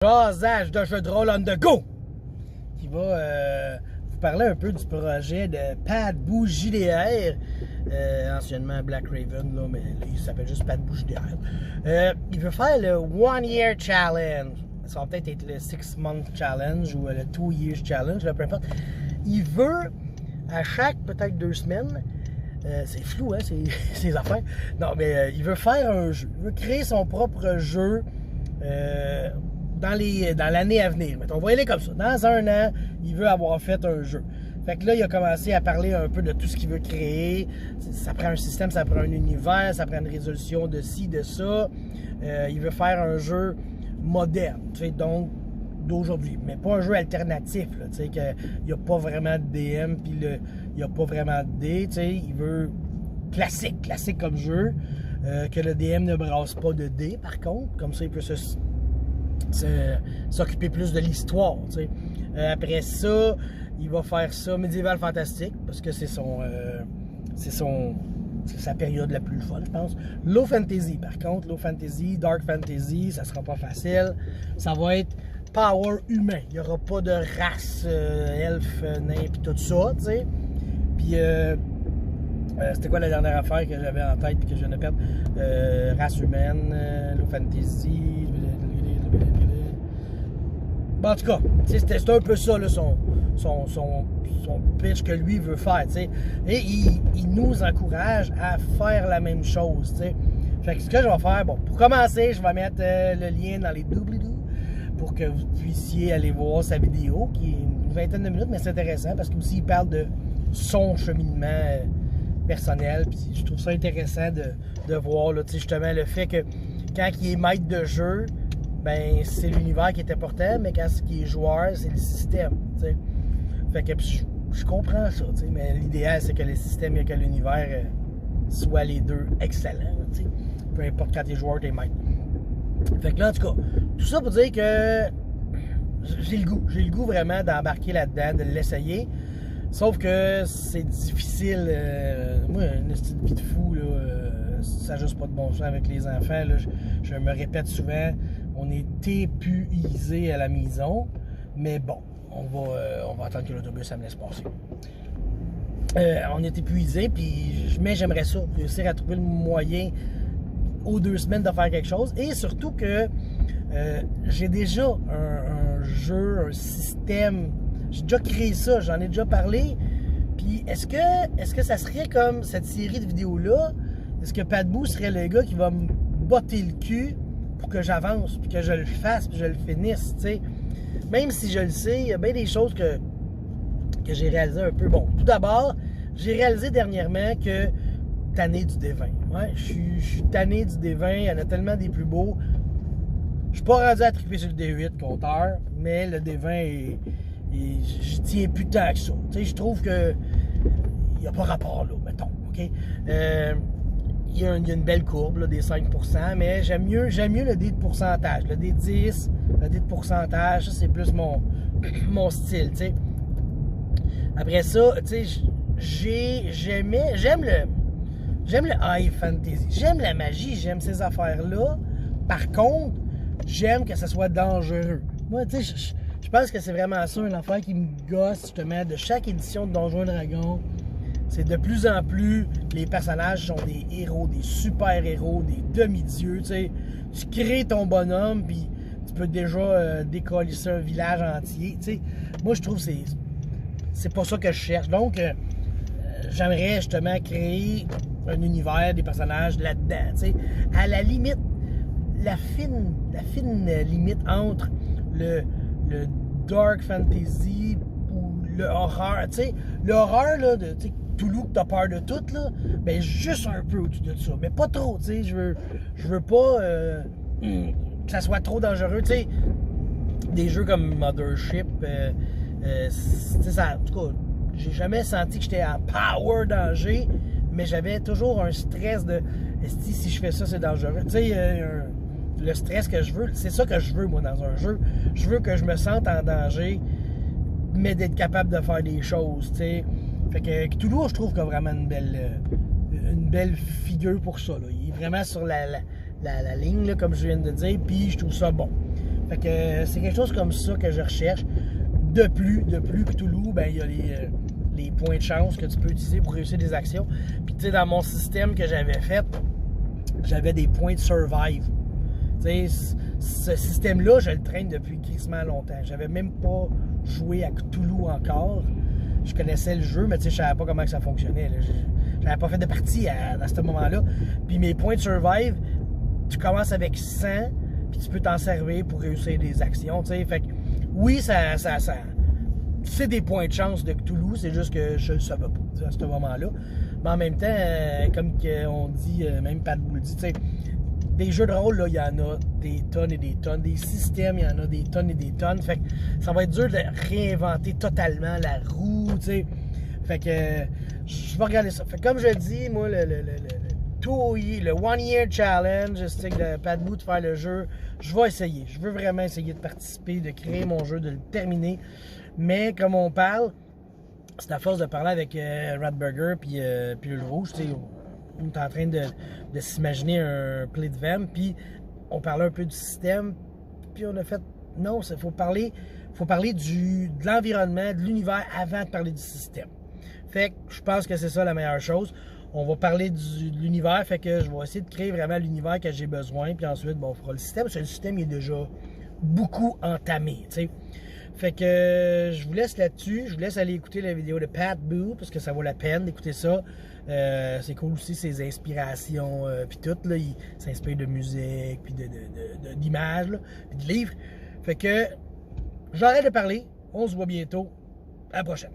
jasage de jeu de rôle on the go, qui va vous parler un peu du projet de Padboo JDR, anciennement Black Raven, là, mais là, il s'appelle juste Padboo JDR. Il veut faire le One Year Challenge. Ça va peut-être être le 6 Month Challenge ou le 2 Years Challenge, là, peu importe. Il veut, à chaque peut-être 2 semaines, c'est flou, hein, ces affaires. Non, mais il veut faire un jeu. Il veut créer son propre jeu dans l'année à venir. On va y aller comme ça. Dans un an, il veut avoir fait un jeu. Fait que là, il a commencé à parler un peu de tout ce qu'il veut créer. Ça prend un système, ça prend un univers, ça prend une résolution de ci, de ça. Il veut faire un jeu moderne, donc d'aujourd'hui, mais pas un jeu alternatif, qu'il n'y a pas vraiment de DM, puis il n'y a pas vraiment de D, il veut classique comme jeu, que le DM ne brasse pas de D, par contre, comme ça il peut s'occuper plus de l'histoire, après ça, il va faire ça médiéval fantastique, parce que c'est sa période la plus folle, je pense. Low Fantasy, par contre, Low Fantasy, Dark Fantasy, ça sera pas facile. Ça va être power humain. Il n'y aura pas de race, elfe, nain, puis tout ça, tu sais. Puis, c'était quoi la dernière affaire que j'avais en tête, puis que je viens de perdre? Race humaine, Low Fantasy. Bon, en tout cas, c'est un peu ça, là, son pitch que lui veut faire, t'sais. Et il nous encourage à faire la même chose, t'sais. Fait que ce que je vais faire, bon, pour commencer, je vais mettre le lien dans les doobly-doo pour que vous puissiez aller voir sa vidéo, qui est une vingtaine de minutes, mais c'est intéressant parce qu'aussi il parle de son cheminement personnel, puis je trouve ça intéressant de voir, là, justement, le fait que quand il est maître de jeu, ben c'est l'univers qui est important, mais quand il est joueur, c'est le système, t'sais. Fait que je comprends ça, t'sais, mais l'idéal, c'est que le système et que l'univers soient les deux excellents, t'sais. Peu importe quand t'es joueur, t'es maître. Fait que là, en tout cas, tout ça pour dire que j'ai le goût vraiment d'embarquer là-dedans, de l'essayer. Sauf que c'est difficile. Moi, une petite vie de fou, là, ça n'a juste pas de bon sens avec les enfants. Là, je me répète souvent, on est épuisé à la maison, mais bon, on va attendre que l'autobus ça me laisse passer. On est épuisé, mais j'aimerais ça, réussir à trouver le moyen aux 2 semaines de faire quelque chose. Et surtout que j'ai déjà un jeu, un système. J'ai déjà créé ça, j'en ai déjà parlé. Puis est-ce que ça serait comme cette série de vidéos-là? Est-ce que Padboo serait le gars qui va me botter le cul pour que j'avance, puis que je le fasse, puis que je le finisse, tu sais? Même si je le sais, il y a bien des choses que j'ai réalisées un peu. Bon, tout d'abord, j'ai réalisé dernièrement que tanné du D20. Ouais, je suis tanné du D20, il y en a tellement des plus beaux. Je suis pas rendu à triper sur le D8 compteur, mais le D20 je tiens plus tant que ça. Tu sais, je trouve que il n'y a pas rapport là, mettons. OK? Il y a une belle courbe là, des 5%, mais j'aime mieux le dé de pourcentage. Le dé 10, le dé de pourcentage, ça c'est plus mon style, tu sais. Après ça, tu sais, j'aime le high fantasy. J'aime la magie, j'aime ces affaires-là. Par contre, j'aime que ça soit dangereux. Moi, tu sais, je pense que c'est vraiment ça, une affaire qui me gosse, justement, de chaque édition de Donjons et Dragons. C'est de plus en plus, les personnages sont des héros, des super-héros, des demi-dieux, tu sais. Tu crées ton bonhomme, puis tu peux déjà décoller un village entier, tu sais. Moi, je trouve que c'est pas ça que je cherche. Donc, j'aimerais justement créer un univers, des personnages là-dedans, tu sais. À la limite, la fine limite entre le dark fantasy ou le horreur, tu sais. Le horreur, là, tu sais, Toulouse, que t'as peur de tout, là, ben juste un peu au-dessus de ça, mais pas trop, tu sais. Je veux pas que ça soit trop dangereux, tu sais. Des jeux comme Mothership, ça, en tout cas, j'ai jamais senti que j'étais en power danger, mais j'avais toujours un stress de si je fais ça, c'est dangereux. Tu sais, le stress que je veux, c'est ça que je veux, moi, dans un jeu. Je veux que je me sente en danger, mais d'être capable de faire des choses, tu sais. Fait que Cthulhu, je trouve qu'il a vraiment une belle figure pour ça, là. Il est vraiment sur la ligne, là, comme je viens de dire, puis je trouve ça bon. Fait que c'est quelque chose comme ça que je recherche. De plus Cthulhu, ben il y a les points de chance que tu peux utiliser pour réussir des actions. Puis tu sais, dans mon système que j'avais fait, j'avais des points de survive. Tu sais, ce système-là, je le traîne depuis crissement longtemps. J'avais même pas joué à Cthulhu encore. Je connaissais le jeu, mais tu sais, je savais pas comment que ça fonctionnait. J'avais pas fait de partie à ce moment-là. Puis mes points de survive, tu commences avec 100, puis tu peux t'en servir pour réussir des actions, tu sais. Fait que oui, c'est des points de chance de Cthulhu, c'est juste que je le savais pas à ce moment-là. Mais en même temps, comme on dit, même Pat Bull dit, tu sais, des jeux de rôle, là, il y en a des tonnes et des tonnes. Des systèmes, il y en a des tonnes et des tonnes. Fait que ça va être dur de réinventer totalement la roue, tu sais. Fait que je vais regarder ça. Fait que comme je dis, moi, le One Year Challenge, de Pat Bull de faire le jeu, je vais essayer. Je veux vraiment essayer de participer, de créer mon jeu, de le terminer. Mais comme on parle, c'est à force de parler avec Ratburger puis le Rouge, tu sais, on est en train de s'imaginer un play de Vem, puis on parlait un peu du système, puis on a fait, non, il faut parler de l'environnement, de l'univers avant de parler du système. Fait que je pense que c'est ça la meilleure chose. On va parler de l'univers, fait que je vais essayer de créer vraiment l'univers que j'ai besoin, puis ensuite, bon, on fera le système, parce que le système il est déjà beaucoup entamé, tu sais. Fait que je vous laisse là-dessus. Je vous laisse aller écouter la vidéo de Pat Bull parce que ça vaut la peine d'écouter ça. C'est cool aussi ses inspirations puis tout. Là, il s'inspire de musique, puis d'images, puis de livres. Fait que j'arrête de parler. On se voit bientôt. À la prochaine.